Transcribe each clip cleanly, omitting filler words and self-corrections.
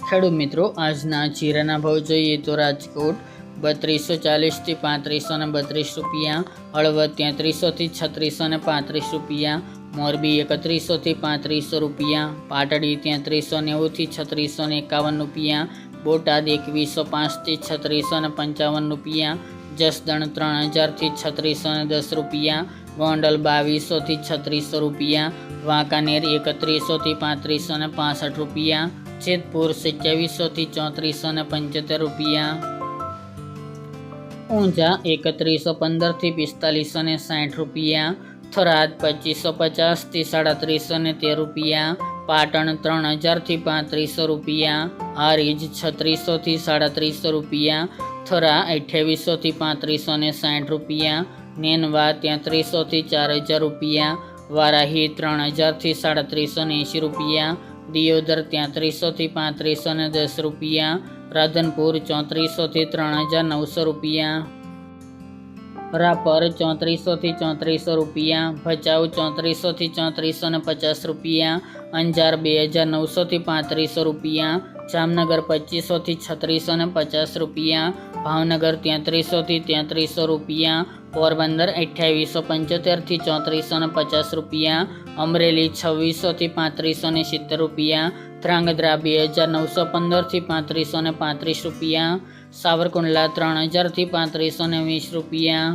ખેડૂત મિત્રો, આજના જીરાના ભાવ જોઈએ તો રાજકોટ 3240 થી 3532 રૂપિયા, હળવદ 3300 થી 3635 રૂપિયા, મોરબી 3100 થી 3500 રૂપિયા, પાટડી 3390 થી 3651 રૂપિયા, બોટાદ 2105 થી 3655 રૂપિયા, જસદણ 3000 થી 3610 રૂપિયા, ગોંડલ 2200 થી 3600 રૂપિયા, વાંકાનેર 3100 થી 3565 રૂપિયા, જેતપુર 2700 થી 3475 રૂપિયા, ઊંઝા 3115 થી 4560 રૂપિયા, થરાદ 2550 થી 3713 રૂપિયા, પાટણ 3000 થી 3500 રૂપિયા, હારીજ 3600 થી 3700 રૂપિયા, થરા 2800 થી 3560 રૂપિયા, નેનવા 3300 થી 4000 રૂપિયા, વારાહી 3000 થી 3780 રૂપિયા, દિયોદર 3300 થી 3510 રૂપિયા, રાધનપુર 3400 થી 3900 રૂપિયા, રાપર 3400 થી 3400 રૂપિયા, ભચાઉ 3400 થી 3450 રૂપિયા, અંજાર 2900 થી 3500 રૂપિયા, જામનગર 2500 થી 3650 રૂપિયા, ભાવનગર 3300 થી 3300 રૂપિયા, પોરબંદર 2875 થી 3450 રૂપિયા, અમરેલી 2600 થી 3570 રૂપિયા, ધ્રાંગધ્રા 2915 થી 3535 રૂપિયા, સાવરકુંડલા 3000 થી 3520 રૂપિયા,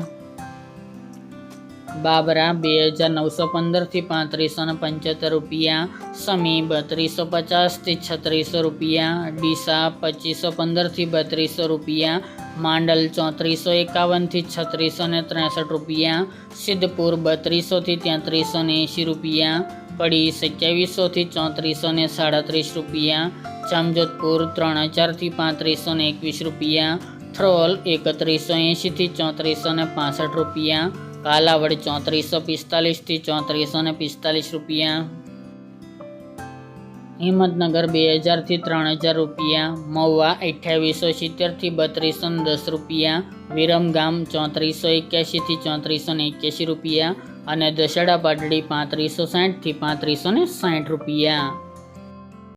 બાબરા 2915 થી 3575 રૂપિયા, સમી 3250 થી 3600 રૂપિયા, ડીસા 2515 થી 3200 રૂપિયા, માંડલ 3451 થી 3663 રૂપિયા, સિદ્ધપુર 3200 થી 3380 રૂપિયા, કડી 2700 થી 3437 રૂપિયા, જામજોધપુર 3000 થી 3521 રૂપિયા, થ્રોલ 3180 થી 3465 રૂપિયા, કાલાવડ 3445 થી 3445 રૂપિયા, હિંમતનગર 2000 થી 3000 રૂપિયા, મહુવા 2870 થી 3210 રૂપિયા, વિરમગામ 3481 થી 3481 રૂપિયા અને દશેડા પાટડી 3560 થી 3560 રૂપિયા.